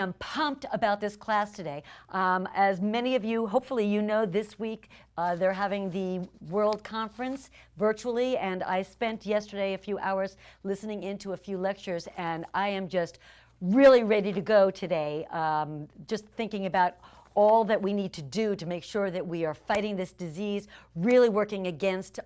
I'm pumped about this class today. As many of you, hopefully you know, this week they're having the World Conference virtually, and I spent yesterday a few hours listening into a few lectures, and I am just really ready to go today, just thinking about all that we need to do to make sure that we are fighting this disease, really working against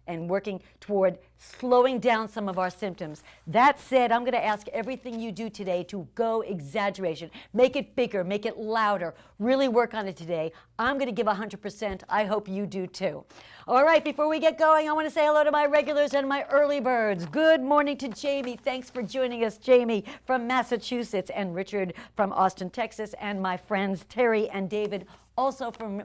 and working toward slowing down some of our symptoms. That said, I'm going to ask everything you do today to go exaggeration. Make it bigger, make it louder, really work on it today. I'm going to give 100%. I hope you do too. All right, before we get going, I want to say hello to my regulars and my early birds. Good morning to Jamie. Thanks for joining us, Jamie from Massachusetts, and Richard from Austin, Texas, and my friends Terry and David, also from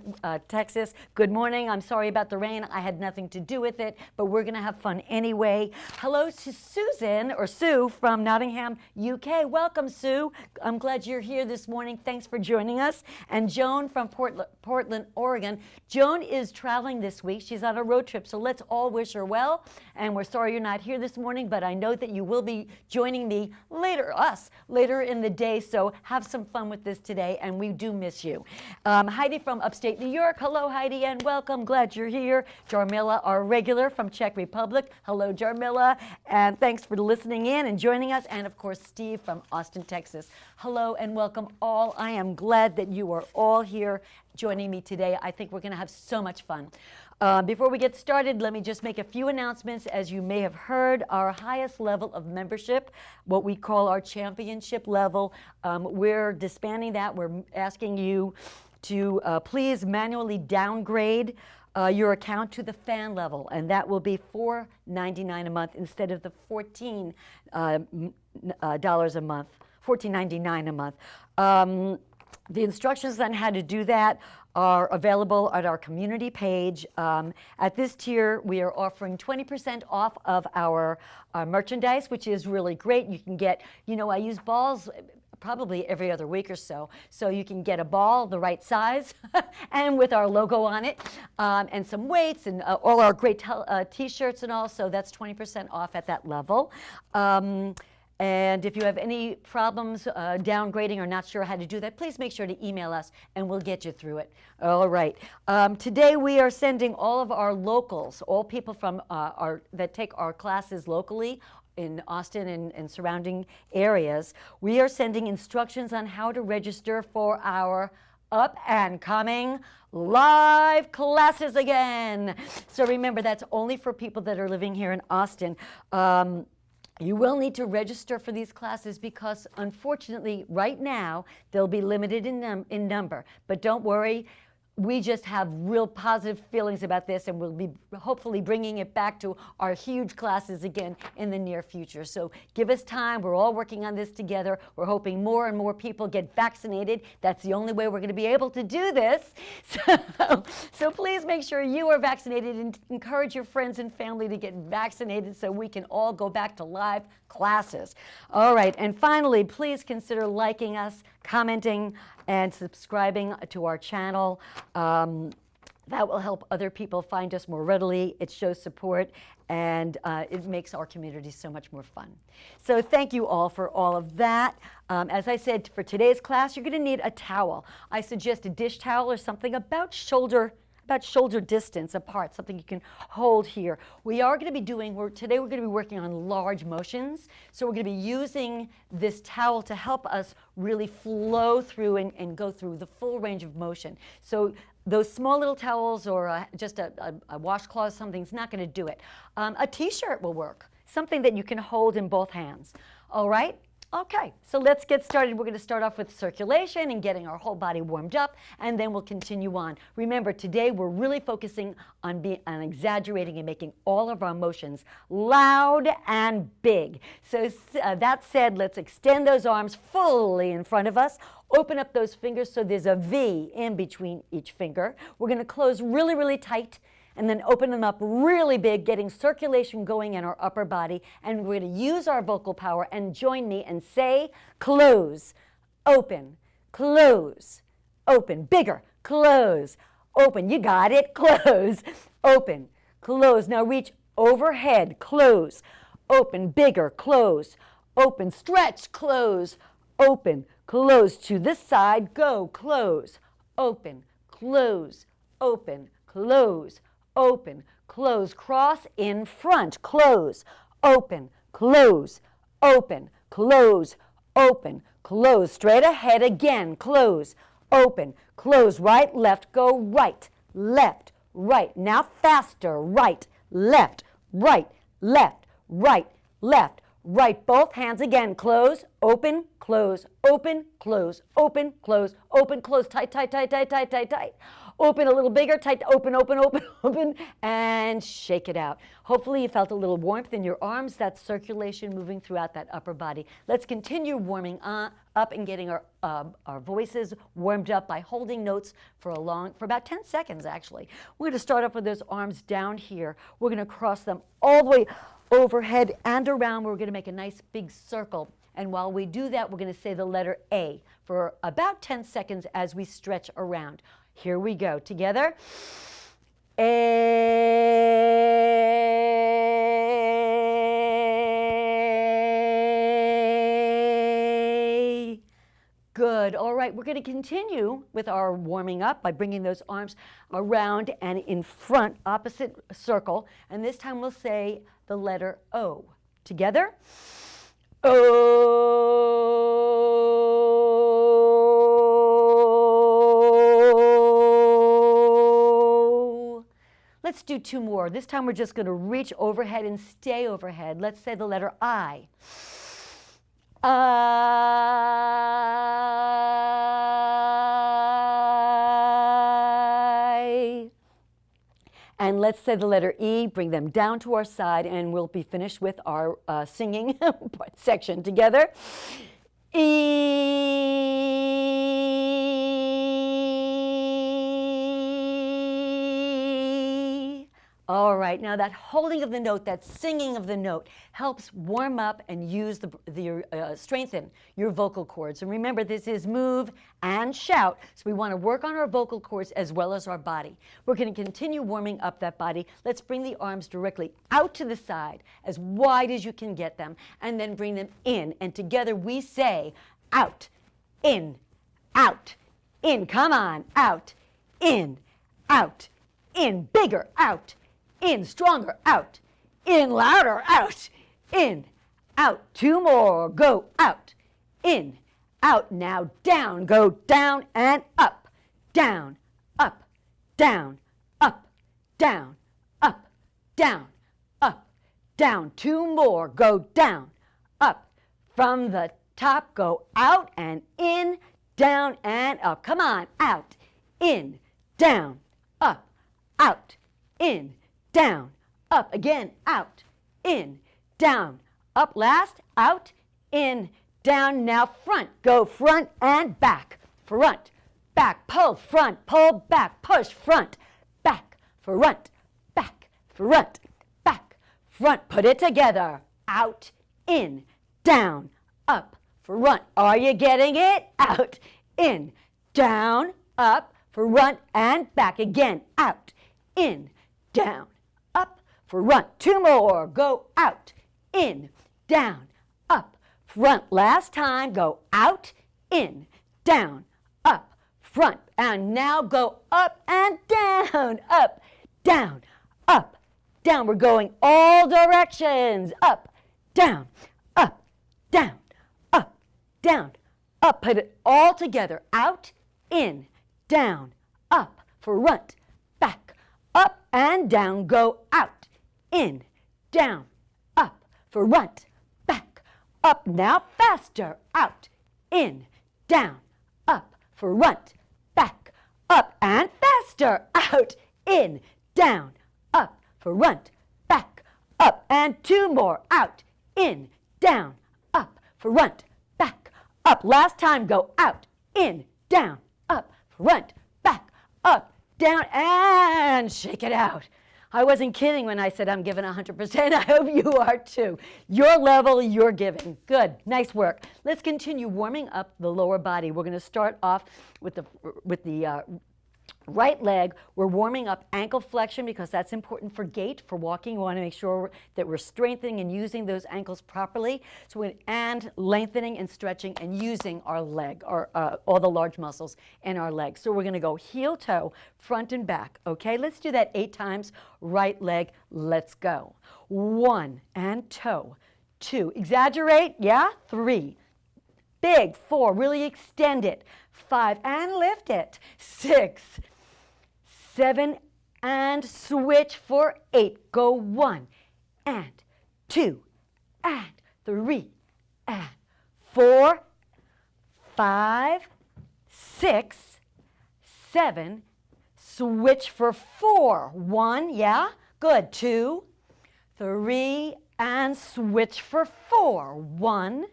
Texas. Good morning. I'm sorry about the rain. I had nothing to do with it, but we're going to have fun anyway. Hello to Susan, or Sue, from Nottingham, UK. Welcome, Sue. I'm glad you're here this morning. Thanks for joining us. And Joan from Portland, Oregon. Joan is traveling this week. She's on a road trip, so let's all wish her well. And we're sorry you're not here this morning, but I know that you will be joining me later, later in the day, so have some fun with this today, and we do miss you. Heidi from upstate New York. Hello, Heidi, and welcome. Glad you're here. Jarmila, our regular from Czech Republic. Hello, Jarmila, and thanks for listening in and joining us. And of course, Steve from Austin, Texas. Hello and welcome all. I am glad that you are all here joining me today. I think we're going to have so much fun. Before we get started, let me just make a few announcements. As you may have heard, our highest level of membership, what we call our championship level, we're disbanding that. We're asking you to please manually downgrade your account to the fan level, and that will be $4.99 a month instead of the $14 a month, $14.99 a month. The instructions on how to do that are available at our community page. At this tier, we are offering 20% off of our merchandise, which is really great. You can get, you know, I use balls probably every other week or so. So you can get a ball the right size and with our logo on it, and some weights and all our great t-shirts and all. So that's 20% off at that level. And if you have any problems downgrading or not sure how to do that, please make sure to email us and we'll get you through it. All right. Today we are sending all of our locals, all people from that take our classes locally in Austin and surrounding areas, we are sending instructions on how to register for our up and coming live classes again. So remember, that's only for people that are living here in Austin. You will need to register for these classes because, unfortunately, right now, they'll be limited in number. But don't worry. We just have real positive feelings about this, and we'll be hopefully bringing it back to our huge classes again in the near future. So give us time. We're all working on this together. We're hoping more and more people get vaccinated. That's the only way we're going to be able to do this. So please make sure you are vaccinated and encourage your friends and family to get vaccinated so we can all go back to live classes. All right, and finally, please consider liking us, commenting, and subscribing to our channel. That will help other people find us more readily. It shows support, and it makes our community so much more fun. So thank you all for all of that. As I said, for today's class, you're going to need a towel. I suggest a dish towel or something about shoulder distance apart, something you can hold here. We are going to be doing, today we're going to be working on large motions. So we're going to be using this towel to help us really flow through and go through the full range of motion. So those small little towels or just a washcloth, something's not going to do it. A t-shirt will work, something that you can hold in both hands. All right? Okay, so let's get started. We're going to start off with circulation and getting our whole body warmed up, and then we'll continue on. Remember, today we're really focusing on exaggerating and making all of our motions loud and big. So that said, let's extend those arms fully in front of us. Open up those fingers so there's a V in between each finger. We're going to close really, really tight, and then open them up really big, getting circulation going in our upper body. And we're going to use our vocal power and join me and say, close, open, close, open, bigger, close, open. You got it, close, open, close. Now reach overhead, close, open, bigger, close, open, stretch, close, open, close. To this side, go, close, open, close, open, close, open, close. Cross in front, close, open, close, open, close, open, close. Straight ahead again, close, open, close. Right, left, go right, left, right. Now faster, right, left, right, left, right, left, right. Both hands again, close, open, close, open, close, open, close, open, close. Tight, tight, tight, tight, tight, tight, tight. Open a little bigger, tight, open, open, open, open, and shake it out. Hopefully you felt a little warmth in your arms. That's circulation moving throughout that upper body. Let's continue warming up and getting our voices warmed up by holding notes for about 10 seconds, actually. We're going to start off with those arms down here. We're going to cross them all the way overhead and around. We're going to make a nice big circle. And while we do that, we're going to say the letter A for about 10 seconds as we stretch around. Here we go. Together. A. Good. All right. We're going to continue with our warming up by bringing those arms around and in front, opposite circle. And this time we'll say the letter O. Together. O. Let's do two more. This time we're just going to reach overhead and stay overhead. Let's say the letter I. I. And let's say the letter E, bring them down to our side, and we'll be finished with our singing section together. E. All right, now that holding of the note, that singing of the note helps warm up and use strengthen your vocal cords. And remember, this is move and shout, so we want to work on our vocal cords as well as our body. We're going to continue warming up that body. Let's bring the arms directly out to the side, as wide as you can get them, and then bring them in. And together we say out, in, out, in. Come on, out, in, bigger, out, in, stronger, out, in, louder, out, in, out. Two more, go out, in, out. Now down, go down and up, down, up, down, up, down, up, down, up, down. Two more, go down, up. From the top, go out and in, down and up. Come on, out, in, down, up, out, in, down, up. Again, out, in, down, up. Last, out, in, down. Now front, go front and back, front, back, pull, front, pull, back, push, front, back, front, back, front, back, front. Put it together, out, in, down, up, front. Are you getting it? Out, in, down, up, front and back. Again, out, in, down, up, front. Two more, go out, in, down, up, front. Last time, go out, in, down, up, front. And now go up and down, up, down, up, down. We're going all directions, up, down, up, down, up, down, up. Put it all together, out, in, down, up, front, back, up and down. Go out, in, down, up, front, back, up. Now faster, out, in, down, up, front, back, up, and faster, out, in, down, up, front, back, up. And two more, out, in, down, up, front, back, up. Last time, go out, in, down, up, front, back, up, down, and shake it out. I wasn't kidding when I said I'm giving 100%. I hope you are too. Your level, you're giving. Good, nice work. Let's continue warming up the lower body. We're going to start off with the Right leg, we're warming up ankle flexion because that's important for gait, for walking. We want to make sure that we're strengthening and using those ankles properly. And lengthening and stretching and using our leg, all the large muscles in our legs. So we're going to go heel toe, front and back. Okay, let's do that 8 times. Right leg, let's go. 1 and toe. 2, exaggerate, yeah, 3. Big, 4, really extend it. 5, and lift it. 6, 7, and switch for 8. Go 1, and 2, and 3, and 4, 5, 6, 7, switch for 4. 1, yeah, good. 2, 3, and switch for 4. 1,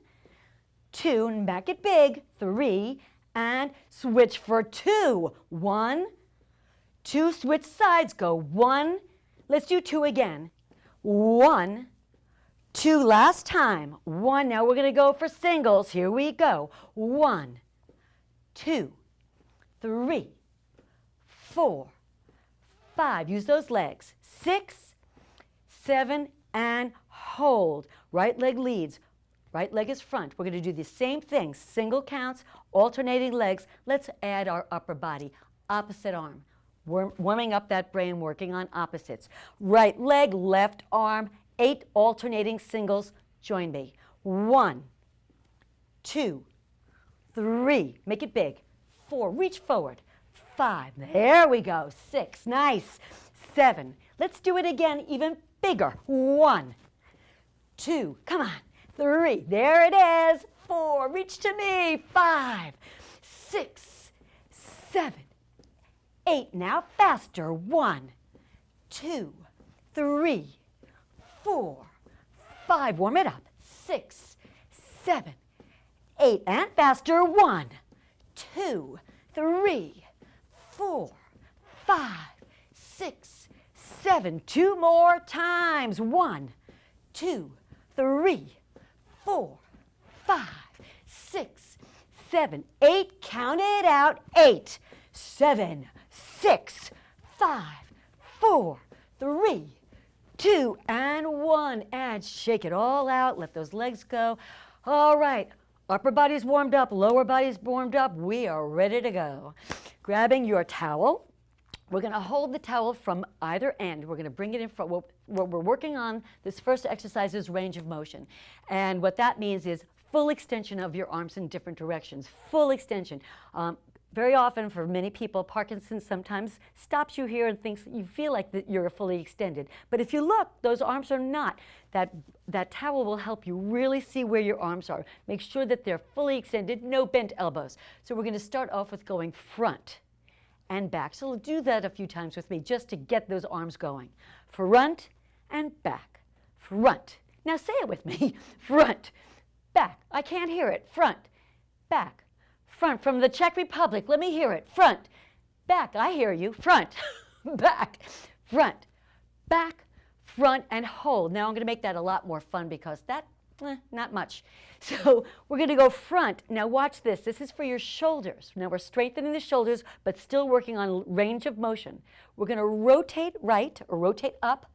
2, and back it big. 3, and switch for 2. 1, 2, switch sides, go 1. Let's do 2 again. 1, 2, last time. 1, now we're going to go for singles. Here we go. 1, 2, 3, 4, 5. Use those legs. 6, 7, and hold. Right leg leads. Right leg is front. We're going to do the same thing. Single counts, alternating legs. Let's add our upper body. Opposite arm. Warming up that brain, working on opposites. Right leg, left arm, 8 alternating singles. Join me. 1, 2, 3. Make it big. 4, reach forward. 5, there we go. 6, nice. 7, let's do it again, even bigger. 1, 2, come on. 3, there it is. 4, reach to me. 5, 6, 7, 8, now faster. 1, 2, 3, 4, 5, warm it up. 6, 7, 8, and faster. 1, 2, 3, 4, 5, 6, 7. 2 more times. 1, 2, 3, 4, 5, 6, 7, 8. Count it out. 8, 7, 6, 5, 4, 3, 2, and 1. And shake it all out. Let those legs go. All right. Upper body's warmed up. Lower body's warmed up. We are ready to go. Grabbing your towel. We're going to hold the towel from either end. We're going to bring it in front. What we're working on this first exercise is range of motion. And what that means is full extension of your arms in different directions. Full extension. Very often for many people, Parkinson's sometimes stops you here and thinks you feel like that you're fully extended. But if you look, those arms are not. That towel will help you really see where your arms are. Make sure that they're fully extended, no bent elbows. So we're going to start off with going front and back. So do that a few times with me just to get those arms going. Front and back. Front. Now say it with me. Front, back. I can't hear it. Front, back. Front. From the Czech Republic, let me hear it. Front, back. I hear you. Front, back, front, back, front, and hold. Now I'm going to make that a lot more fun because that, not much. So we're going to go front. Now watch this. This is for your shoulders. Now we're strengthening the shoulders, but still working on range of motion. We're going to rotate right or rotate up,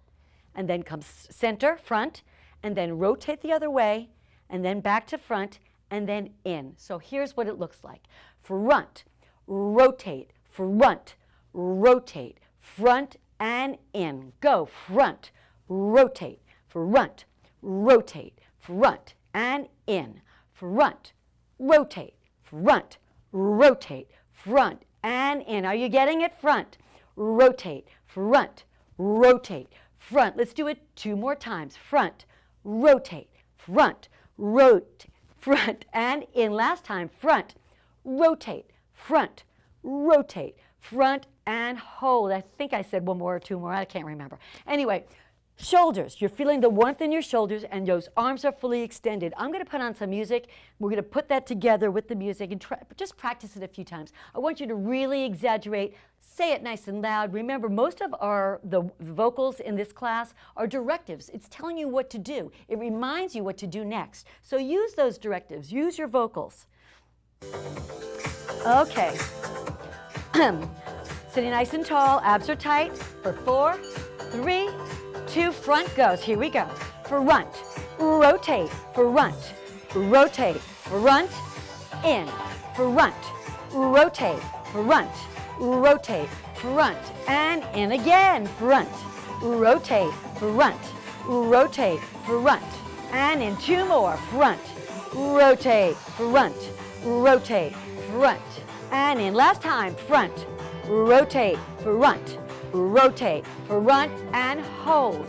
and then come center, front, and then rotate the other way, and then back to front, and then in. So here's what it looks like. Front, rotate, front, rotate, front, and in. Go. Front, rotate, front, rotate, front, and in. Front, rotate, front, rotate, front, and in. Are you getting it? Front, rotate, front, rotate, front. Let's do it 2 more times. Front, rotate, front, rotate, front, and in. Last time. Front, rotate, front, rotate, front, and hold. I think I said 1 more or 2 more. I can't remember. Anyway, shoulders. You're feeling the warmth in your shoulders, and those arms are fully extended. I'm going to put on some music. We're going to put that together with the music and just practice it a few times. I want you to really exaggerate. Say it nice and loud. Remember, most of the vocals in this class are directives. It's telling you what to do. It reminds you what to do next. So use those directives. Use your vocals. Okay. Sitting nice and tall, abs are tight. For 4, 3, 2, front goes. Here we go. Front, rotate, front, rotate, front, in, front, rotate, front, rotate, front, and in again. Front, rotate, front, rotate, front, and in 2 more. Front, rotate, front, rotate, front, and in last time. Front, rotate, front, rotate, front, and hold.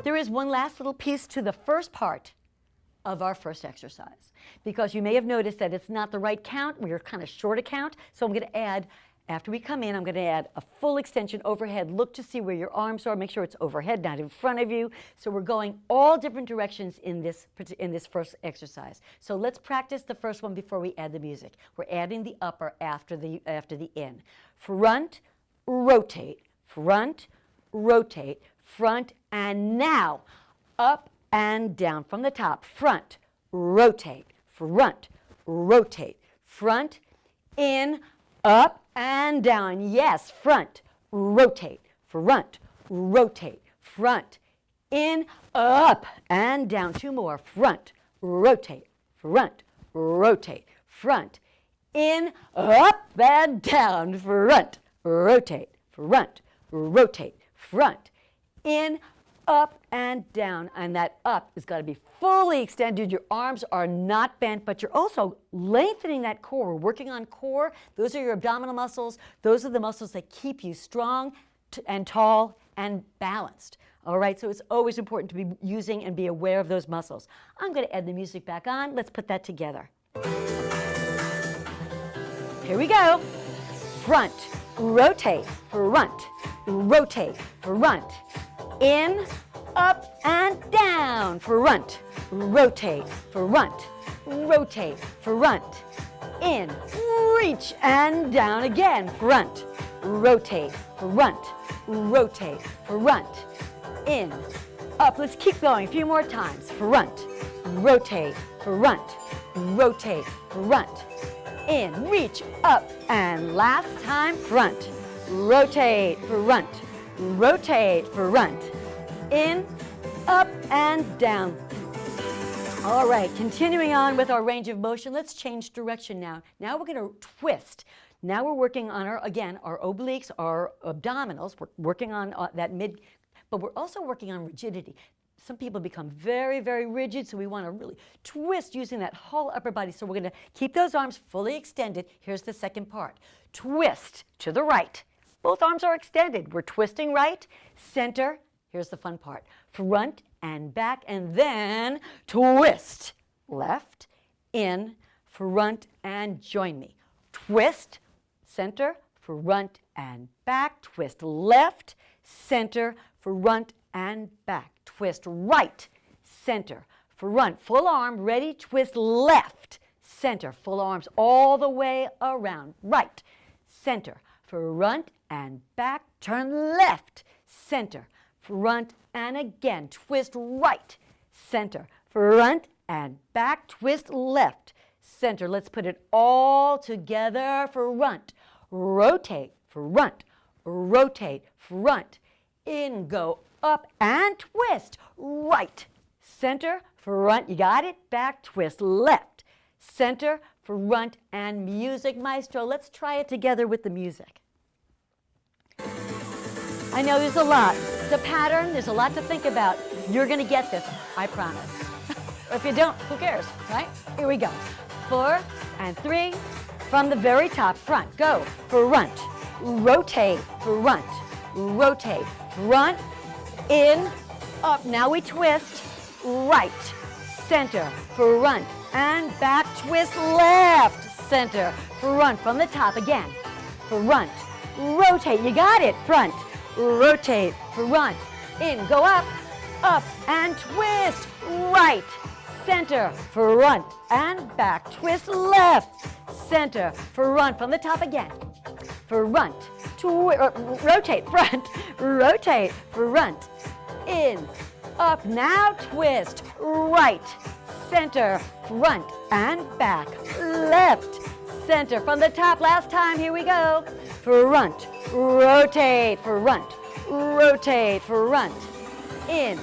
There is one last little piece to the first part of our first exercise, because you may have noticed that it's not the right count. We're kind of short a count, so I'm going to add, after we come in, I'm going to add a full extension overhead. Look to see where your arms are. Make sure it's overhead, not in front of you. So we're going all different directions in this first exercise. So let's practice the first one before we add the music. We're adding the upper after the in. Front, rotate, front, rotate, front, and now up and down from the top. Front, rotate, front, rotate, front, in, up, and down. Yes, front, rotate, front, rotate, front, in, up, and down. 2 more. Front, rotate, front, rotate, front, in, up, and down. Front, rotate, front, rotate, front, in, up, and down. And that up has got to be fully extended. Your arms are not bent, but you're also lengthening that core. We're working on core. Those are your abdominal muscles. Those are the muscles that keep you strong and tall and balanced. All right, so it's always important to be using and be aware of those muscles. I'm going to add the music back on. Let's put that together. Here we go. Front, rotate, front, rotate, front, in, up, and down. Front, rotate, front, rotate, front, in, reach, and down again. Front, rotate, front, rotate, front, in, up. Let's keep going a few more times. Front, rotate, front, rotate, front, in, reach, up, and last time. Front, rotate, front, rotate, front, in, up, and down. All right, continuing on with our range of motion, let's change direction now. Now we're going to twist. Now we're working on our obliques, our abdominals. We're working on that mid, but we're also working on rigidity. Some people become very, very rigid, so we want to really twist using that whole upper body. So we're going to keep those arms fully extended. Here's the second part. Twist to the right. Both arms are extended. We're twisting right, center. Here's the fun part. Front and back, and then twist. Left, in, front, and join me. Twist, center, front, and back. Twist left, center, front, and back. Twist right, center, front, full arm, ready, twist left, center, full arms all the way around. Right, center, front, and back. Turn left, center, front, and again. Twist right, center, front, and back. Twist left, center. Let's put it all together. Front, rotate, front, rotate, front, in, go up, and twist. Right, center, front. You got it? Back, twist left, center, front, and music, maestro. Let's try it together with the music. I know there's a lot. It's a pattern. There's a lot to think about. You're going to get this, I promise. If you don't, who cares, right? Here we go. 4 and 3. From the very top, front. Go. Front. Rotate. Front. Rotate. Front. In. Up. Now we twist. Right. Center. Front. And back. Twist left. Center. Front. From the top again. Front. Rotate. You got it. Front. Rotate, front, in, go up, and twist, right, center, front, and back, twist left, center, front, from the top again, front, rotate, front, rotate, front, in, up, now twist, right, center, front, and back, left, center. From the top, last time, here we go. Front, rotate, front, rotate, front. In,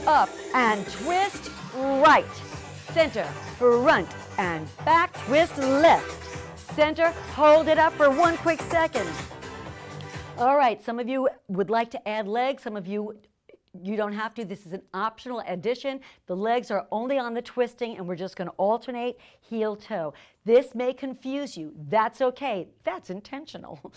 up, and twist, right, center, front, and back, twist left, center, hold it up for 1 quick second. All right, some of you would like to add legs, some of you don't have to. This is an optional addition. The legs are only on the twisting, and we're just going to alternate heel toe. This may confuse you. That's okay. That's intentional.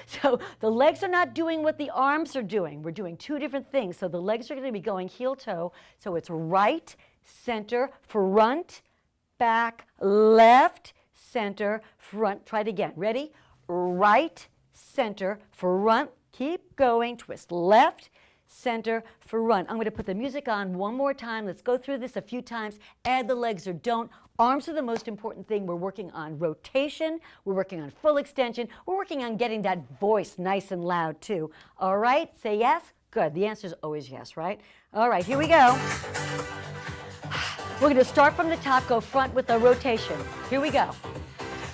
So the legs are not doing what the arms are doing. We're doing two different things. So the legs are going to be going heel toe. So it's right, center, front, back, left, center, front. Try it again. Ready? Right, center, front. Keep going. Twist left, center, front. I'm going to put the music on one more time. Let's go through this a few times. Add the legs or don't. Arms are the most important thing. We're working on rotation. We're working on full extension. We're working on getting that voice nice and loud too. All right? Say yes? Good. The answer is always yes, right? All right, here we go. We're going to start from the top, go front with a rotation. Here we go.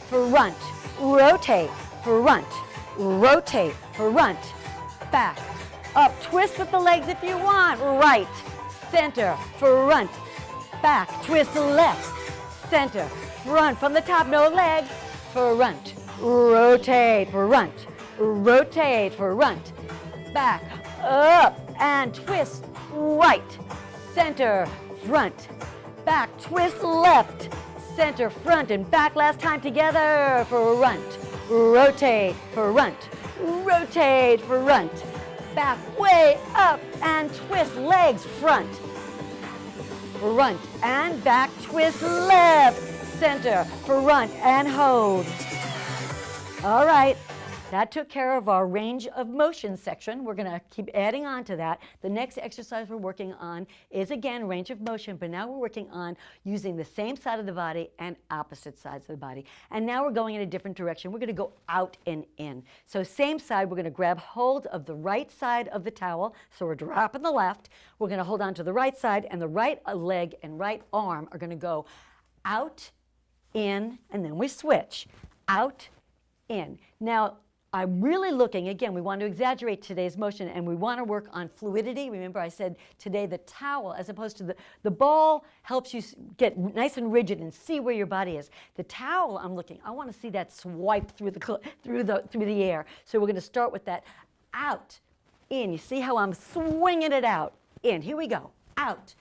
Front, rotate, front, rotate, front, back, up, twist with the legs if you want. Right, center, front, back, twist left, center, front. From the top, no legs. Front, rotate, front, rotate, front, back, up, and twist right, center, front, back, twist left, center, front, and back. Last time together. Front, rotate, front, rotate, front, back, way up, and twist legs, front, front, and back, twist left, center, front, and hold. All right. That took care of our range of motion section. We're going to keep adding on to that. The next exercise we're working on is, again, range of motion, but now we're working on using the same side of the body and opposite sides of the body. And now we're going in a different direction. We're going to go out and in. So same side, we're going to grab hold of the right side of the towel. So we're dropping the left. We're going to hold on to the right side, and the right leg and right arm are going to go out, in, and then we switch. Out, in. Now, I'm really looking, again, we want to exaggerate today's motion, and we want to work on fluidity. Remember I said today the towel, as opposed to the ball, helps you get nice and rigid and see where your body is. The towel, I'm looking, I want to see that swipe through the air. So we're going to start with that out, in. You see how I'm swinging it out, in. Here we go. Out,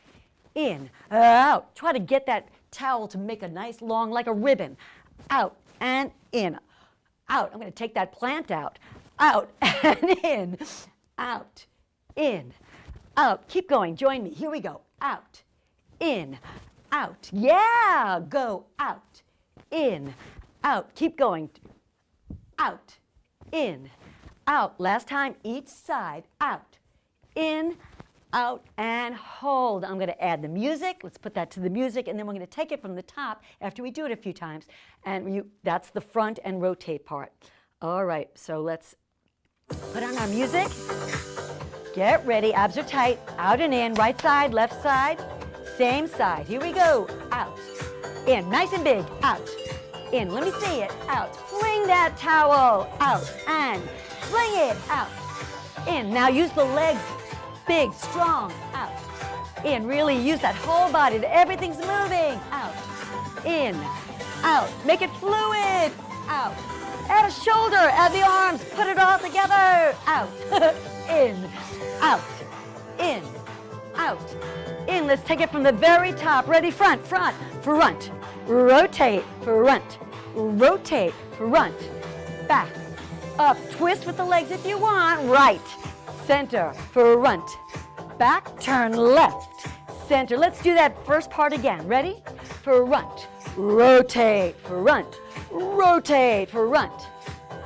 in, out. Try to get that towel to make a nice long, like a ribbon. Out and in. Out. I'm going to take that plant out. Out and in. Out, in, out. Keep going. Join me. Here we go. Out, in, out. Yeah. Go out, in, out. Keep going. Out, in, out. Last time, each side. Out, in, out, and hold. I'm going to add the music. Let's put that to the music, and then we're going to take it from the top after we do it a few times. And that's the front and rotate part. All right, so let's put on our music. Get ready. Abs are tight. Out and in. Right side, left side. Same side. Here we go. Out, in. Nice and big. Out, in. Let me see it. Out. Fling that towel. Out and fling it. Out, in. Now use the legs. Big, strong, out, in. Really use that whole body. Everything's moving. Out, in, out. Make it fluid. Out. Add a shoulder. Add the arms. Put it all together. Out, in, out, in, out, in. Let's take it from the very top. Ready? Front, front, front. Rotate, front, rotate, front. Back, up. Twist with the legs if you want. Right. Center, front, back, turn left, center. Let's do that first part again. Ready? Front, rotate, front,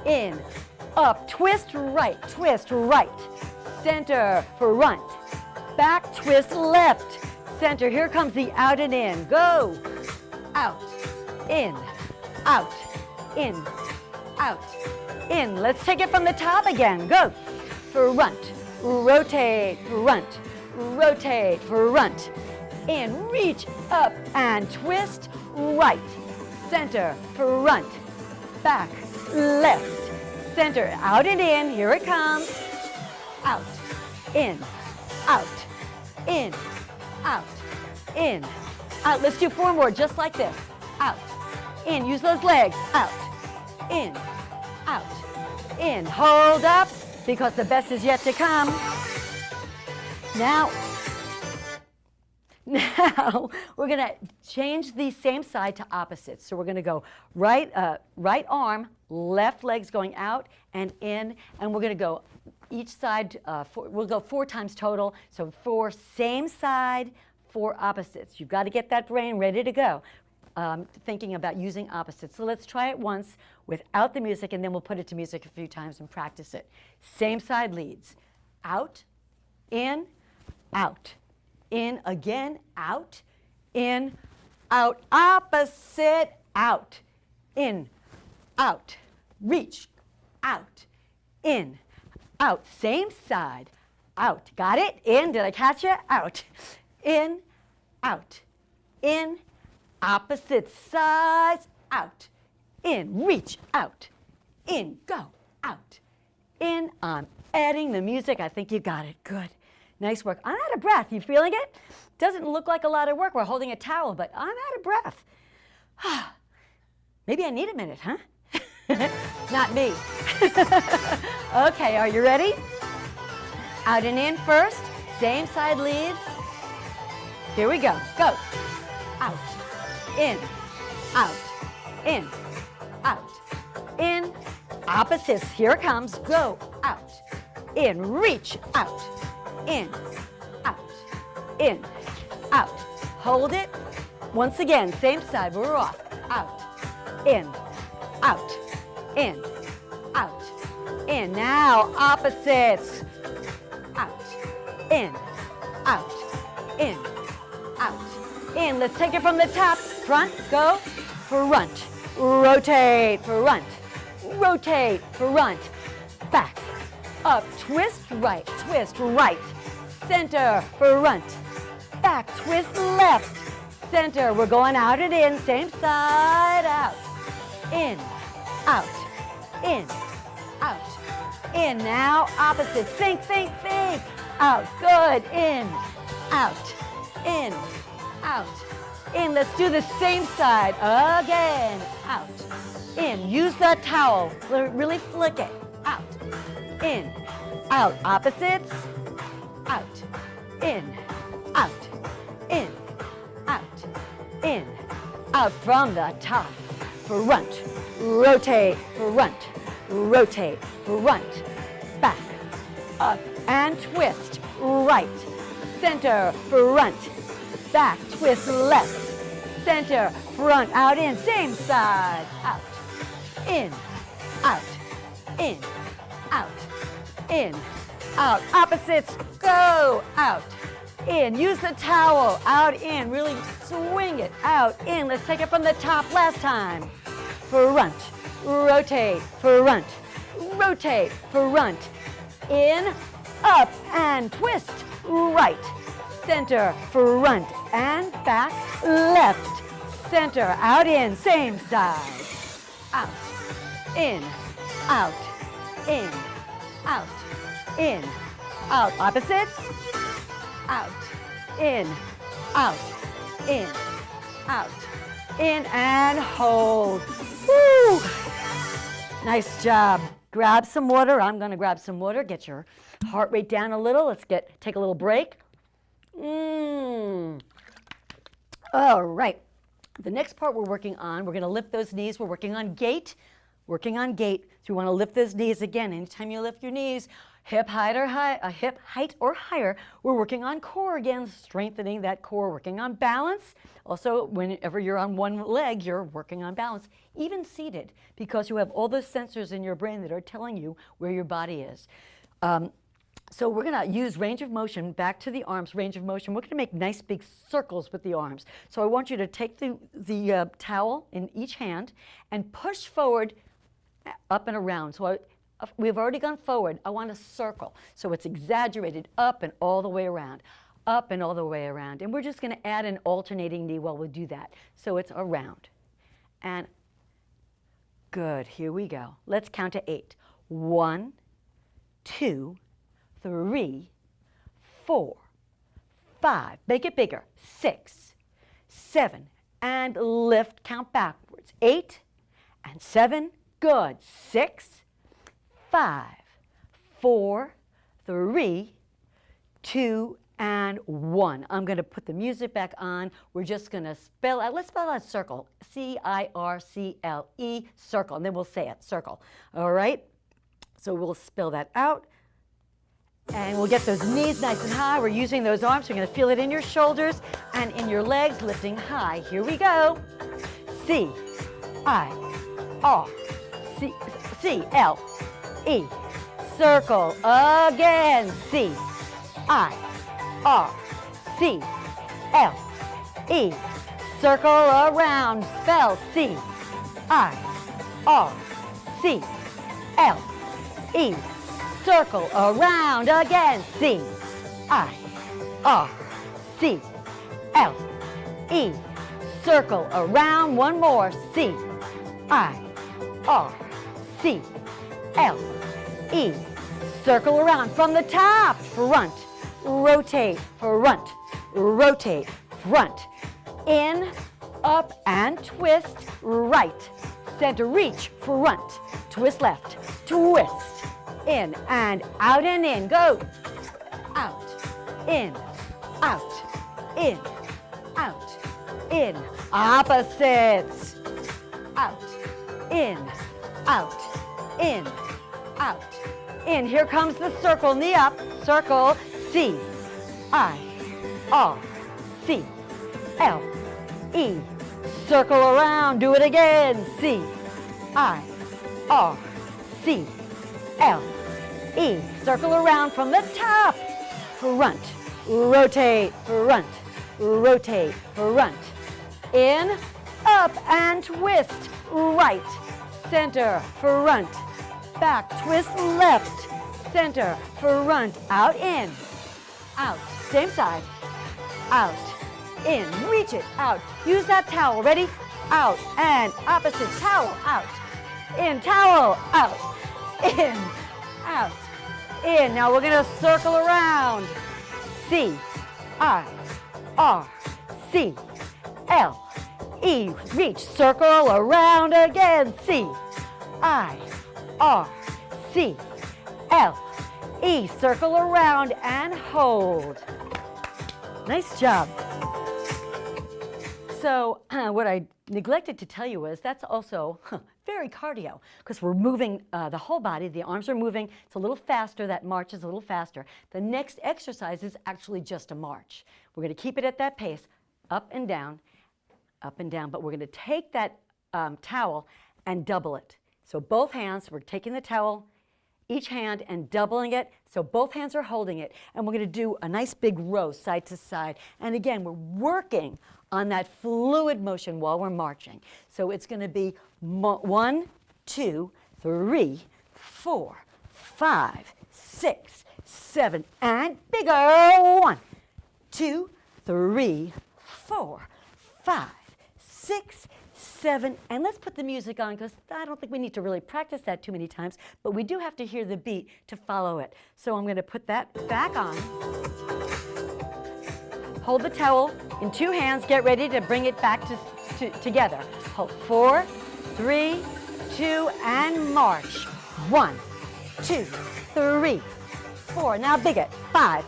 in, up, twist right, center, front, back, twist left, center. Here comes the out and in. Go, out, in, out, in, out, in. Let's take it from the top again. Go. Front, rotate, front, in, reach up and twist, right, center, front, back, left, center, out and in, here it comes, out, in, out, in, out, in, out. Let's do 4 more, just like this, out, in, use those legs, out, in, out, in, hold up, because the best is yet to come. Now we're going to change the same side to opposites. So we're going to go right arm, left leg's going out and in, and we're going to go each side, we'll go 4 times total. So 4 same side, 4 opposites. You've got to get that brain ready to go, thinking about using opposites. So let's try it once without the music, and then we'll put it to music a few times and practice it. Same side leads. Out, in, out. In again, out, in, out, opposite, out, in, out, reach, out, in, out, same side, out, got it? In, did I catch it? Out, in, opposite sides, out, in, reach, out, in, go, out, in, I'm adding the music, I think you got it, good. Nice work. I'm out of breath. You feeling it? Doesn't look like a lot of work. We're holding a towel, but I'm out of breath. Maybe I need a minute, huh? Not me. Okay, are you ready? Out and in first. Same side leads. Here we go. Go. Out. In. Out. In. Out. In. Opposites. Here it comes. Go. Out. In. Reach. Out. In, out, in, out. Hold it. Once again, same side, we're off. Out, in, out, in, out, in. Now, opposites. Out, in, out, in, out, in. Let's take it from the top. Front, go, front. Rotate, front. Rotate, front. Back. Up, twist right, center, front, back, twist left, center. We're going out and in, same side, out, in, out, in, out, in. Now opposite, think, out, good, in, out, in, out, in. Let's do the same side again, out, in. Use the towel, really flick it, out. In, out, opposites, out, in, out, in, out, in, out from the top, front, rotate, front, back, up and twist, right, center, front, back, twist left, center, front, out, in, same side, out, in, out, in, out, in, out, opposites, go, out, in, use the towel, out, in, really swing it, out, in, let's take it from the top, last time, front, rotate, front, in, up, and twist, right, center, front, and back, left, center, out, in, same side, out, in, out, in, out, in, out, opposites, out, in, out, in, out, in, and hold. Woo! Nice job. Grab some water. I'm going to grab some water. Get your heart rate down a little. Let's take a little break. All right. The next part we're working on, we're going to lift those knees. We're working on gait. So you want to lift those knees again. Anytime you lift your knees, hip height or higher, we're working on core again, strengthening that core, working on balance. Also, whenever you're on one leg, you're working on balance, even seated, because you have all those sensors in your brain that are telling you where your body is. So we're going to use range of motion, back to the arms, range of motion. We're going to make nice big circles with the arms. So I want you to take the towel in each hand and push forward, up and around. So we've already gone forward. I want a circle. So it's exaggerated, up and all the way around, up and all the way around. And we're just going to add an alternating knee while we do that. So it's around and Good, here we go. Let's count to 8. 1, 2, 3, 4, 5. Make it bigger. 6, 7, and lift. Count backwards. 8 and 7. Good. 6, 5, 4, 3, 2, and 1. I'm going to put the music back on. We're just going to spell out. Let's spell out circle. C-I-R-C-L-E, circle. And then we'll say it, circle. All right? So we'll spell that out. And we'll get those knees nice and high. We're using those arms. You're going to feel it in your shoulders and in your legs, lifting high. Here we go. C-I-R-C-L-E. Circle again. C-I-R-C-L-E. Circle around. Spell C-I-R-C-L-E. Circle around again. C-I-R-C-L-E. Circle around. One more. C-I-R-C-L-E. Circle around from the top. Front. Rotate. Front. Rotate. Front. In. Up and twist. Right. Center. Reach. Front. Twist left. Twist. In and out and in. Go. Out. In. Out. In. Out. In. Opposites. Out. In. Out. In. Out. In. Here comes the circle. Knee up. Circle. C-I-R-C-L-E. Circle around. Do it again. C-I-R-C-L-E. Circle around from the top. Front. Rotate. Front. Rotate. Front. In. Up and twist. Right. Center. Front. Back. Twist left. Center. Front. Out. In. Out. Same side. Out. In. Reach it. Out. Use that towel. Ready? Out. And opposite. Towel. Out. In. Towel. Out. In. Out. In. Now we're going to circle around. C-I-R-C-L-E. Reach. Circle around again. C-I-R-C-L-E. Circle around and hold. Nice job. So what I neglected to tell you was that's also very cardio because we're moving the whole body. The arms are moving. It's a little faster. That march is a little faster. The next exercise is actually just a march. We're going to keep it at that pace, up and down, but we're going to take that towel and double it. So both hands, we're taking the towel, each hand, and doubling it. So both hands are holding it. And we're going to do a nice big row side to side. And again, we're working on that fluid motion while we're marching. So it's going to be 1, 2, 3, 4, 5, 6, 7, and bigger. 1, 2, 3, 4, 5, 6, 7, and let's put the music on because I don't think we need to really practice that too many times, but we do have to hear the beat to follow it. So I'm going to put that back on. Hold the towel in 2 hands. Get ready to bring it back together. Hold 4, 3, 2, and march. 1, 2, 3, 4. Now big it. 5,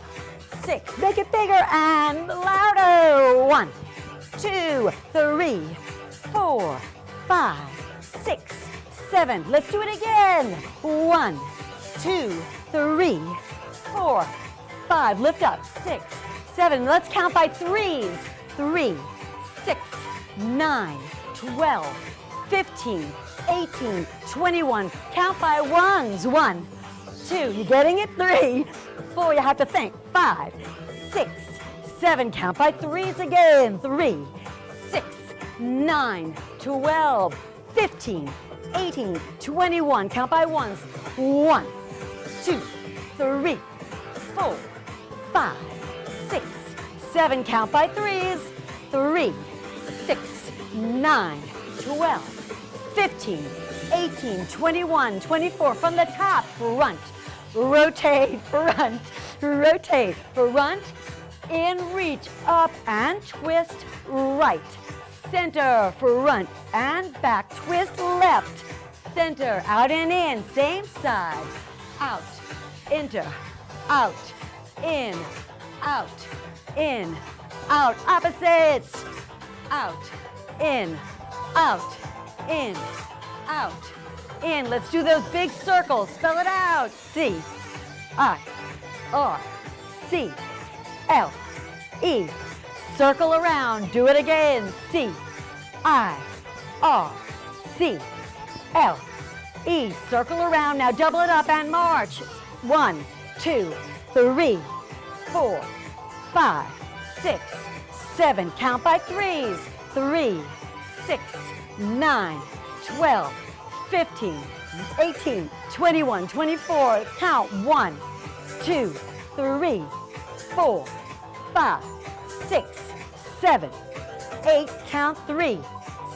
6. Make it bigger and louder. 1, 2, 3, 4, 5, 6, 7. Let's do it again. 1, 2, 3, 4, 5. Lift up. 6, 7. Let's count by threes. 3, 6, 9, 12, 15, 18, 21. Count by ones. 1, 2. You getting it? 3, 4. You have to think. 5, 6, 7. Count by threes again. 3, 6, 9, 12, 15, 18, 21. Count by ones. 1, 2, 3, 4, 5, 6, 7. Count by threes. 3, 6, 9, 12, 15, 18, 21, 24. From the top, front. Rotate, front. Rotate, front. In, reach, up and twist, right. Center, front and back. Twist left. Center, out and in. Same side. Out, enter, out, in, out, in, out. Opposites. Out, in, out, in, out, in. Let's do those big circles. Spell it out. C, I, R, C, L, E. Circle around. Do it again. C, I, R, C, L, E. Circle around. Now double it up and march. 1, 2, 3, 4, 5, 6, 7. Count by threes. 3, 6, 9, 12, 15, 18, 21, 24. Count 1, 2, 3, 4, 5, 6, 7, 8. Count 3,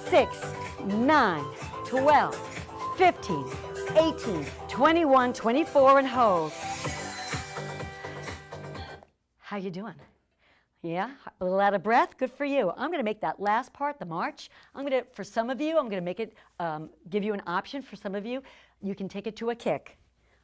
6, 9, 12, 15, 18, 21, 24, and hold. How you doing? Yeah, a little out of breath? Good for you. I'm going to make that last part, the march. For some of you, I'm going to make it, give you an option. For some of you, you can take it to a kick.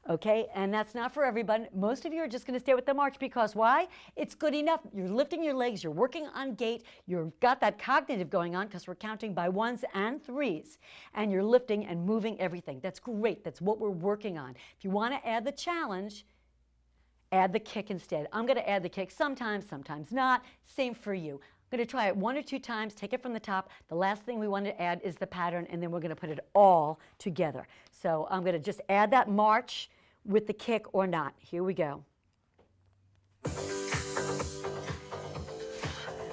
Okay, and that's not for everybody. Most of you are just going to stay with the march because why? It's good enough. You're lifting your legs, you're working on gait, you've got that cognitive going on because we're counting by 1s and 3s, and you're lifting and moving everything. That's great. That's what we're working on. If you want to add the challenge, add the kick instead. I'm going to add the kick sometimes, sometimes not. Same for you. I'm going to try it 1 or 2 times, take it from the top. The last thing we want to add is the pattern, and then we're going to put it all together. So I'm going to just add that march with the kick or not. Here we go.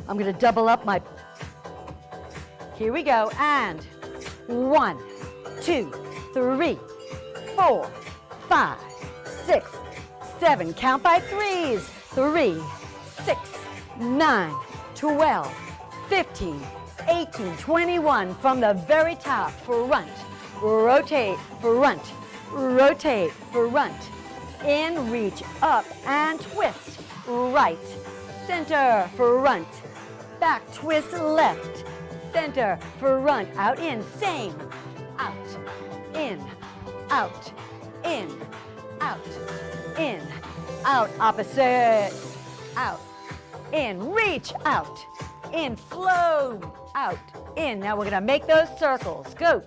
I'm going to double up my... Here we go. And 1, 2, 3, 4, 5, 6, 7. Count by threes. 3, 6, 9, 12, 15, 18, 21. From the very top, front. Rotate, front. Rotate, front. In, reach, up, and twist. Right. Center, front. Back, twist, left. Center, front. Out, in. Same. Out. In. Out. In. Out. In. Out. Opposite. Out. In. Reach. Out. In. Flow. Out. In. Now we're going to make those circles. Go.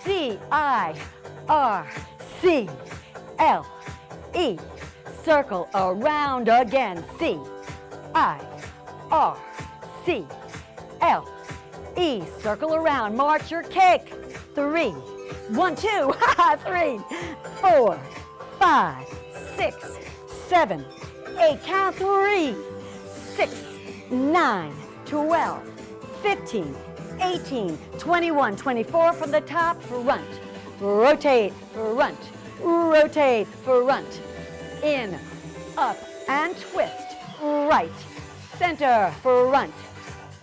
C, I, R, C, L, E. Circle around again. C, I, R, C, L, E. Circle around. March your kick. 3, 1, 2, 3, 4, 5, 6, 7, 8. Count 3, 6, 9, 12, 15, 18, 21, 24. From the top, front. Rotate, front. Rotate, front. In, up, and twist. Right. Center, front.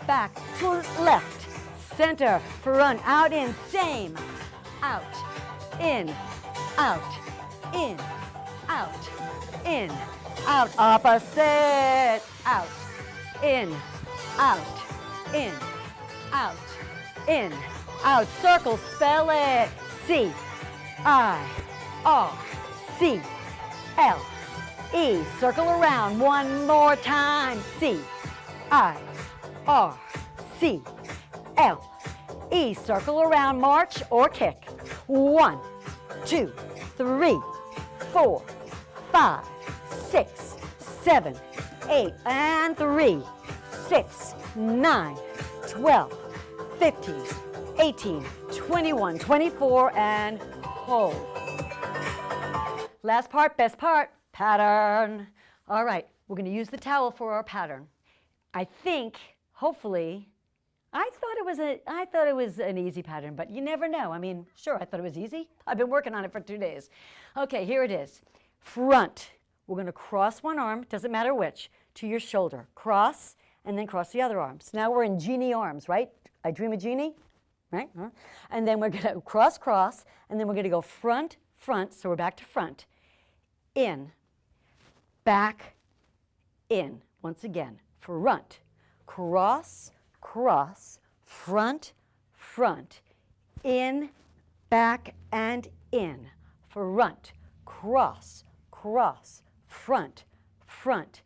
Back to left. Center, front. Out, in. Same. Out. In. Out. In. Out. In. Out. Opposite. Out. In. Out. In. Out. In. Out. Circle. Spell it. C, I, R, C, L, E. Circle around 1 more time. C, I, R, C, L, E. Circle around. March or kick. 1, 2, 3, 4, 5, 6, 7, 8. And 3, 6, 9, 12, 15, 18, 21, 24, and hold. Last part, best part, pattern. All right, we're going to use the towel for our pattern. I think, hopefully, I thought it was an easy pattern, but you never know. I mean, sure, I thought it was easy. I've been working on it for 2 days. Okay, here it is. Front. We're going to cross one arm, doesn't matter which, to your shoulder. Cross, and then cross the other arm. So now we're in genie arms, right? I dream a genie. right? And then we're going to cross, cross, and then we're going to go front, front, so we're back to front, in, back, in. Once again, front, cross, cross, front, front, in, back, and in. Front, cross, cross, front, front,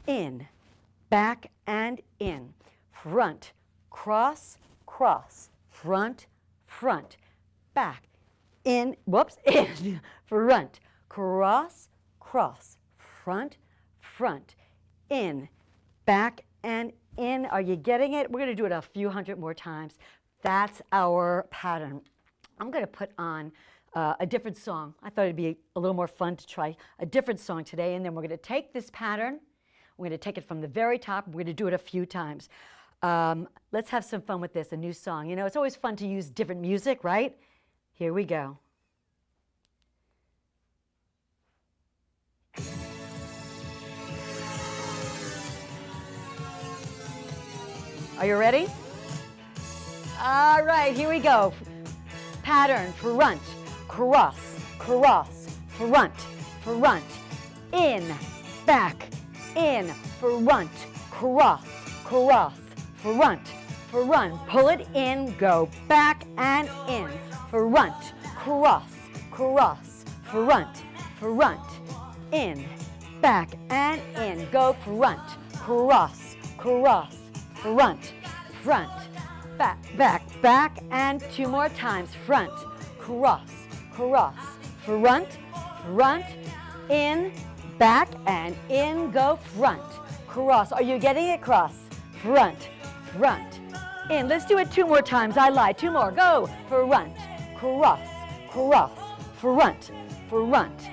in, back, and in. Front, cross, cross, front, front, back, in, whoops, in, front, cross, cross, front, front, in, back, and in. Are you getting it? We're going to do it a few hundred more times. That's our pattern. I'm going to put on a different song. I thought it'd be a little more fun to try a different song today, and then we're going to take this pattern, we're going to take it from the very top, we're going to do it a few times. Let's have some fun with this, a new song. You know, it's always fun to use different music, right? Here we go. Are you ready? All right, here we go. Pattern, front, cross, cross, front, front, in, back, in, front, cross, cross, front, front. Pull it in, go back and in, front, cross, cross, front, front, in, back and in, go front, cross, cross, front, front, back, back, back, and two more times. Front, cross, cross, front, front, in, back, and in, go front, cross. Are you getting it? Cross, front, front, in. Let's do it two more times. I lied. Two more. Go. Front, cross, cross, front, front,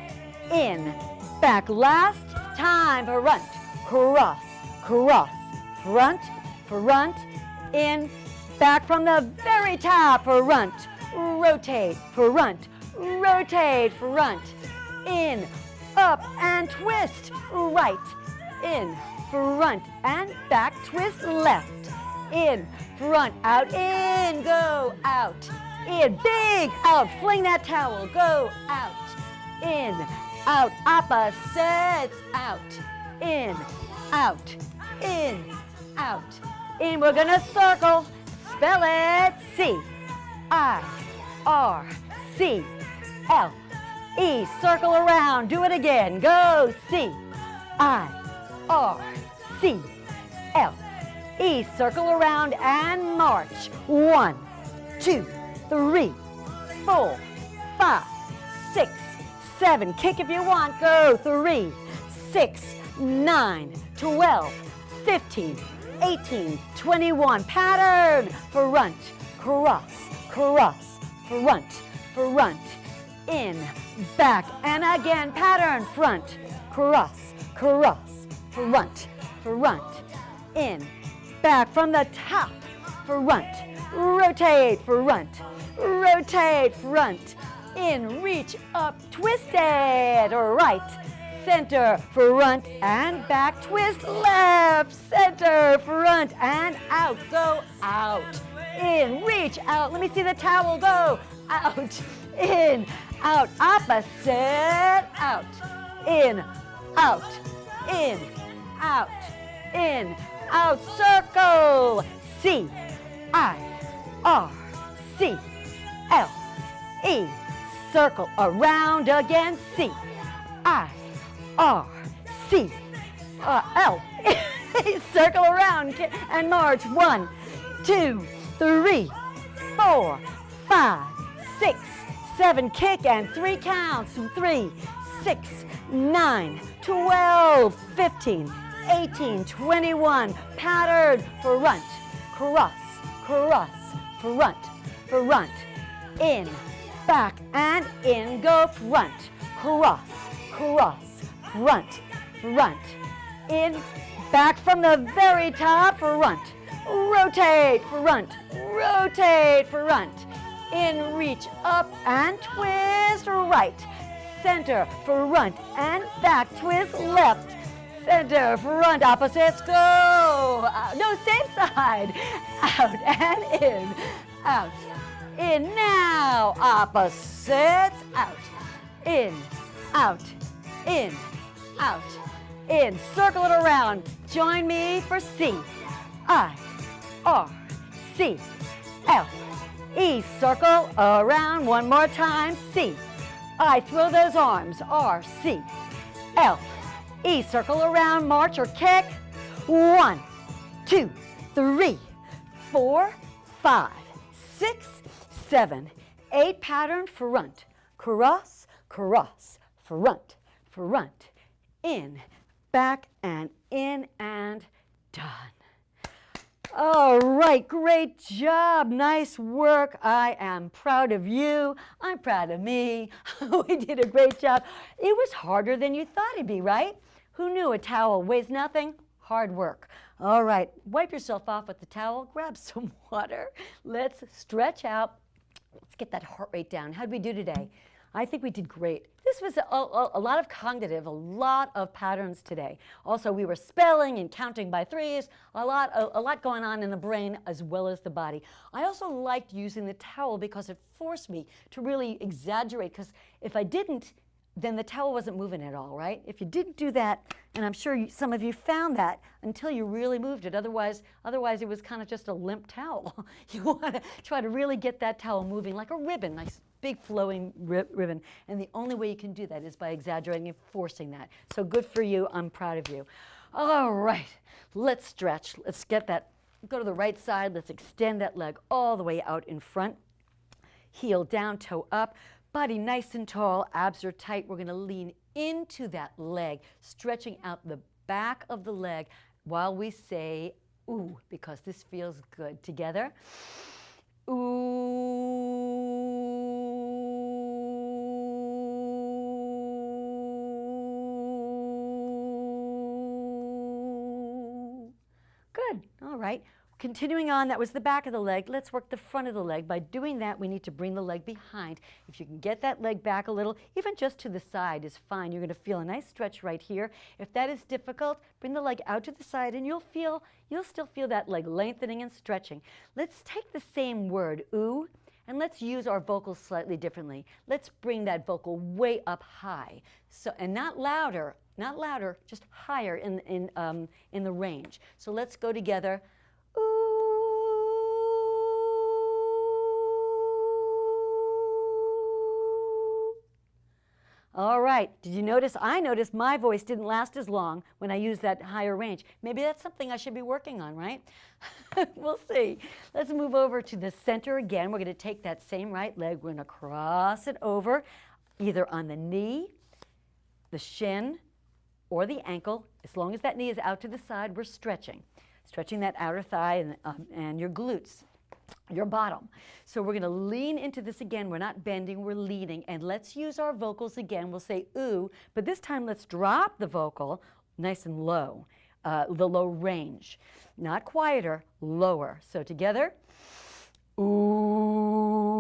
in, back. Last time. Front, cross, cross, front, front, in, back from the very top. Front, rotate, front, rotate, front, in, up and twist, right, in, front and back, twist left, in, front, out, in, go, out, in, big, out, fling that towel, go, out, in, out, opposites, out, in, out, in, out, in. We're gonna circle, spell it, C-I-R-C-L-E, circle around, do it again, go, C-I-R-C-L-E, circle around and march. 1, 2, 3, 4, 5, 6, 7, kick if you want, go, 3, 6, 9, 12, 15, 18, 21, pattern, front, cross, cross, front, front, in, back, and again, pattern, front, cross, cross, front, front, in, back from the top, front, rotate, front, rotate, front, in, reach up, twist it, right, center, front and back, twist left, center, front and out, go out, in, reach out, let me see the towel, go out, in, out, opposite, out, in, out, in, out, in, out, circle, C-I-R-C-L-E, circle around again, C-I-R-C-L, circle around and march. 1, 2, 3, 4, 5, 6, 7, kick and 3 counts. 3, 6, 9, 12, 15, 18, 21, pattern, front, cross, cross, front, front, in, back and in, go front, cross, cross, front, front, in, back from the very top, front, rotate, front, rotate, front, in, reach up and twist right, center, front and back, twist left, center, front, opposites, go, no, same side, out and in, out, in. Now, opposites, out, in, out, in, out, in. Circle it around. Join me for C, I, R, C, L, E. Circle around one more time. C, I. Throw those arms. R, C, L, E. Circle around, march or kick. 1, 2, 3, 4, 5, 6, 7, 8. Pattern front, cross, cross, front, front, in, back, and in, and done. All right, great job, nice work. I am proud of you. I'm proud of me. We did a great job. It was harder than you thought it'd be, right? Who knew a towel weighs nothing? Hard work. All right, wipe yourself off with the towel, grab some water. Let's stretch out. Let's get that heart rate down. How'd we do today? I think we did great. This was a lot of cognitive, a lot of patterns today. Also, we were spelling and counting by threes, a lot going on in the brain as well as the body. I also liked using the towel because it forced me to really exaggerate, because if I didn't, then the towel wasn't moving at all, right? If you didn't do that, and I'm sure some of you found that until you really moved it. Otherwise it was kind of just a limp towel. You want to try to really get that towel moving like a ribbon, nice big flowing ribbon. And the only way you can do that is by exaggerating and forcing that. So good for you. I'm proud of you. All right, let's stretch. Let's get that, go to the right side. Let's extend that leg all the way out in front. Heel down, toe up. Body nice and tall, abs are tight. We're going to lean into that leg, stretching out the back of the leg while we say ooh, because this feels good. Together. Ooh. Good. All right. Continuing on, that was the back of the leg. Let's work the front of the leg. By doing that, we need to bring the leg behind. If you can get that leg back a little, even just to the side is fine. You're going to feel a nice stretch right here. If that is difficult, bring the leg out to the side and you'll still feel that leg lengthening and stretching. Let's take the same word, ooh, and let's use our vocals slightly differently. Let's bring that vocal way up high. So, and not louder, just higher in the range. So let's go together. All right, did you notice? I noticed my voice didn't last as long when I used that higher range. Maybe that's something I should be working on, right? We'll see. Let's move over to the center again. We're going to take that same right leg. We're going to cross it over either on the knee, the shin, or the ankle. As long as that knee is out to the side, we're stretching. Stretching that outer thigh and your glutes, your bottom. So we're going to lean into this again. We're not bending, we're leaning. And let's use our vocals again. We'll say ooh, but this time let's drop the vocal nice and low, the low range. Not quieter, lower. So together, ooh.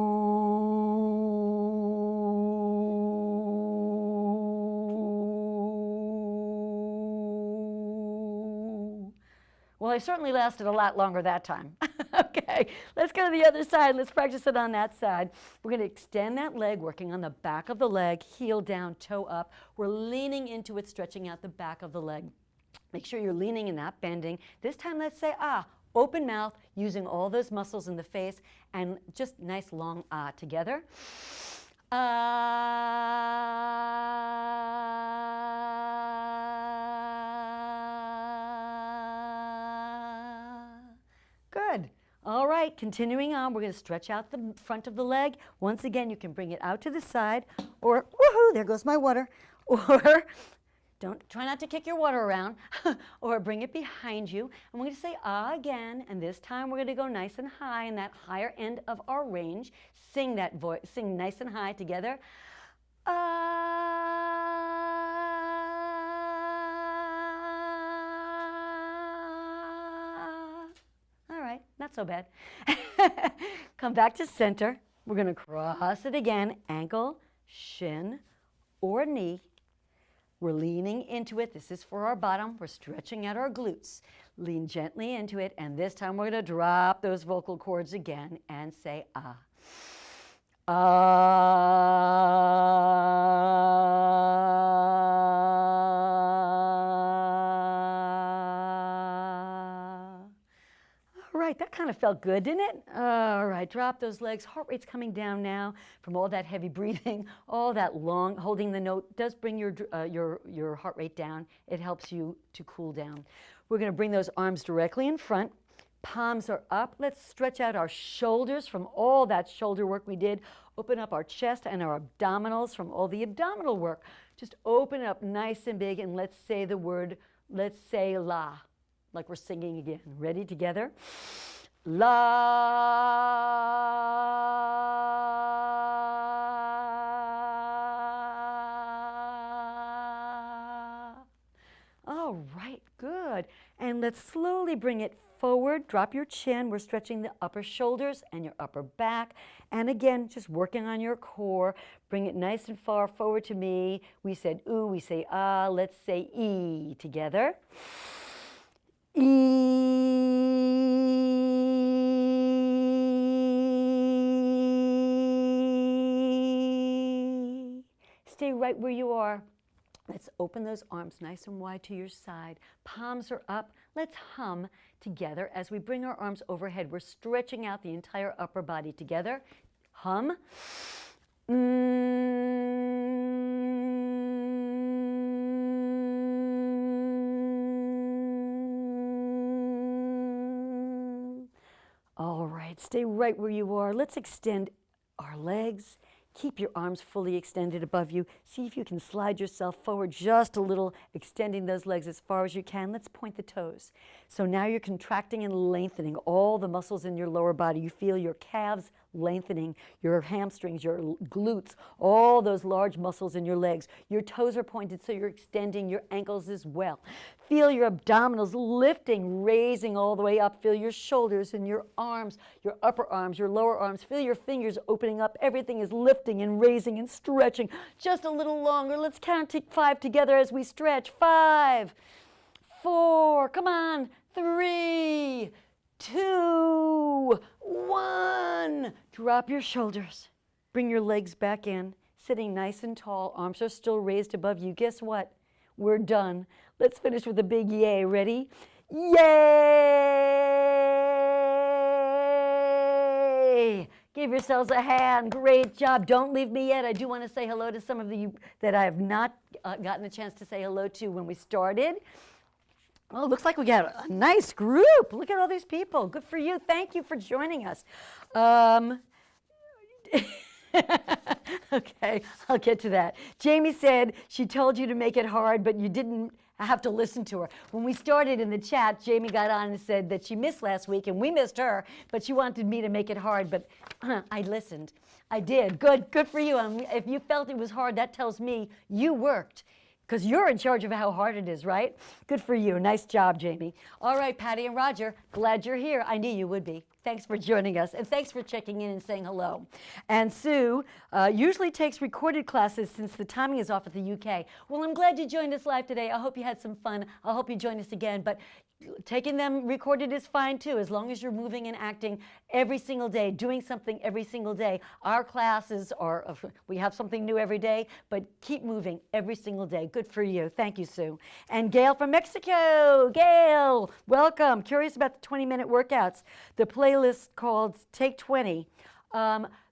Well, I certainly lasted a lot longer that time. Okay, let's go to the other side. Let's practice it on that side. We're going to extend that leg, working on the back of the leg, heel down, toe up. We're leaning into it, stretching out the back of the leg. Make sure you're leaning and not bending. This time, let's say ah, open mouth, using all those muscles in the face, and just nice long ah together. Good. All right, continuing on, we're going to stretch out the front of the leg. Once again, you can bring it out to the side, or woohoo, there goes my water, or try not to kick your water around, or bring it behind you. And we're going to say ah again, and this time we're going to go nice and high in that higher end of our range. Sing that voice, sing nice and high together. Not so bad. Come back to center. We're going to cross it again, ankle, shin, or knee. We're leaning into it. This is for our bottom. We're stretching out our glutes. Lean gently into it, and this time we're going to drop those vocal cords again and say ah. All right, that kind of felt good, didn't it? All right, drop those legs. Heart rate's coming down now from all that heavy breathing, all that long holding the note does bring your heart rate down. It helps you to cool down. We're going to bring those arms directly in front. Palms are up. Let's stretch out our shoulders from all that shoulder work we did. Open up our chest and our abdominals from all the abdominal work. Just open up nice and big, and let's say the word, let's say la, like we're singing again. Ready? Together? La. All right, good. And let's slowly bring it forward. Drop your chin. We're stretching the upper shoulders and your upper back. And again, just working on your core. Bring it nice and far forward to me. We said ooh, we say ah. Let's say E together. E. Stay right where you are. Let's open those arms nice and wide to your side. Palms are up. Let's hum together as we bring our arms overhead. We're stretching out the entire upper body together. Hum. All right, stay right where you are. Let's extend our legs. Keep your arms fully extended above you. See if you can slide yourself forward just a little, extending those legs as far as you can. Let's point the toes. So now you're contracting and lengthening all the muscles in your lower body. You feel your calves lengthening, your hamstrings, your glutes, all those large muscles in your legs. Your toes are pointed, so you're extending your ankles as well. Feel your abdominals lifting, raising all the way up. Feel your shoulders and your arms, your upper arms, your lower arms. Feel your fingers opening up. Everything is lifting and raising and stretching. Just a little longer. Let's count to 5 together as we stretch. 5, 4, come on, 3, 2, 1. Drop your shoulders. Bring your legs back in, sitting nice and tall. Arms are still raised above you. Guess what? We're done. Let's finish with a big yay. Ready? Yay! Give yourselves a hand. Great job. Don't leave me yet. I do want to say hello to some of you that I have not gotten a chance to say hello to when we started. Oh, looks like we got a nice group. Look at all these people. Good for you. Thank you for joining us. Okay, I'll get to that. Jamie said she told you to make it hard, but you didn't have to listen to her. When we started in the chat, Jamie got on and said that she missed last week, and we missed her, but she wanted me to make it hard, but I listened. I did. Good for you. If you felt it was hard, that tells me you worked, because you're in charge of how hard it is, right? Good for you. Nice job, Jamie. All right, Patty and Roger, glad you're here. I knew you would be. Thanks for joining us, and thanks for checking in and saying hello. And Sue usually takes recorded classes since the timing is off at the UK. Well, I'm glad you joined us live today. I hope you had some fun. I hope you join us again. But taking them recorded is fine too, as long as you're moving and acting every single day, doing something every single day. Our classes are, we have something new every day, but keep moving every single day. Good for you. Thank you, Sue. And Gail from Mexico. Gail, welcome. Curious about the 20-minute workouts. The playlist called Take 20.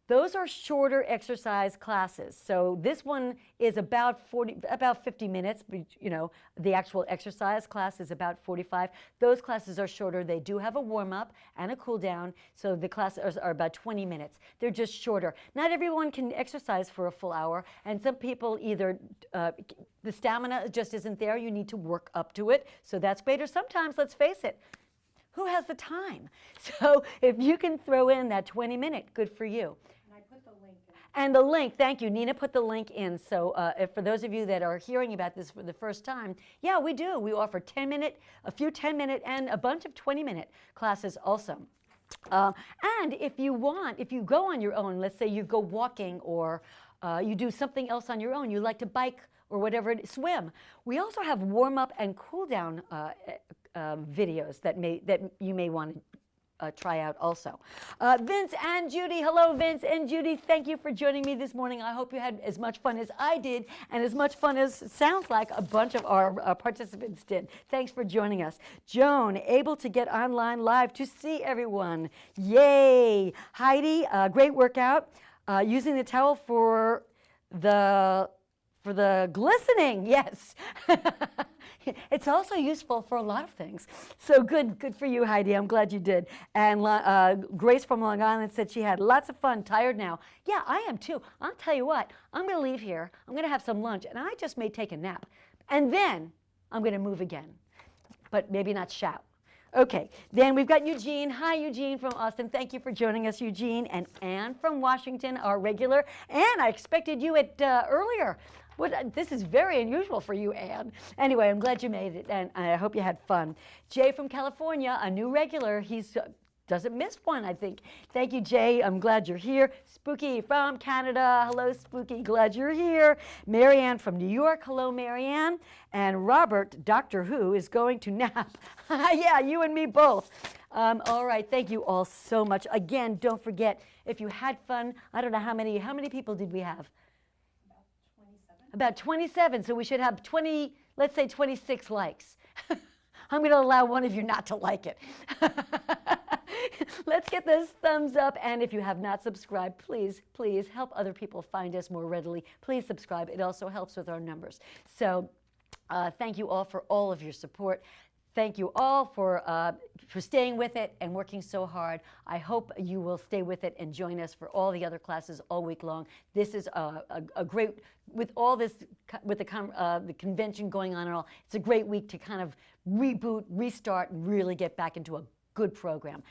Those are shorter exercise classes. So this one is about 50 minutes. You know, the actual exercise class is about 45. Those classes are shorter. They do have a warm-up and a cool-down. So the classes are about 20 minutes. They're just shorter. Not everyone can exercise for a full hour. And some people either, the stamina just isn't there. You need to work up to it. So that's great. Or sometimes, let's face it, who has the time? So if you can throw in that 20-minute, good for you. And the link, thank you. Nina put the link in. So if for those of you that are hearing about this for the first time, yeah, we do. We offer 10-minute, a few 10-minute, and a bunch of 20-minute classes also. And if you want, if you go on your own, let's say you go walking or you do something else on your own, you like to bike or whatever, swim. We also have warm-up and cool-down videos that you may want to try out also. Vince and Judy, hello Vince and Judy, thank you for joining me this morning. I hope you had as much fun as I did and as much fun as it sounds like a bunch of our participants did. Thanks for joining us. Joan, able to get online live to see everyone. Yay! Heidi, great workout. Using the towel for the glistening, yes. It's also useful for a lot of things. So good for you, Heidi. I'm glad you did. And Grace from Long Island said she had lots of fun, tired now. Yeah, I am too. I'll tell you what, I'm going to leave here. I'm going to have some lunch, and I just may take a nap. And then I'm going to move again, but maybe not shout. Okay, then we've got Eugene. Hi, Eugene from Austin. Thank you for joining us, Eugene. And Anne from Washington, our regular. Anne, I expected you at earlier. This is very unusual for you, Anne. Anyway, I'm glad you made it, and I hope you had fun. Jay from California, a new regular. He's doesn't miss one, I think. Thank you, Jay. I'm glad you're here. Spooky from Canada. Hello, Spooky. Glad you're here. Marianne from New York. Hello, Marianne. And Robert, Doctor Who, is going to nap. Yeah, you and me both. All right, thank you all so much. Again, don't forget, if you had fun, I don't know how many people did we have? About 27, so we should have 20, let's say 26 likes. I'm going to allow one of you not to like it. Let's get those thumbs up, and if you have not subscribed, please help other people find us more readily. Please subscribe. It also helps with our numbers. So thank you all for all of your support. Thank you all for staying with it and working so hard. I hope you will stay with it and join us for all the other classes all week long. This is a great, with all this, with the convention going on and all, it's a great week to kind of reboot, restart, and really get back into a good program.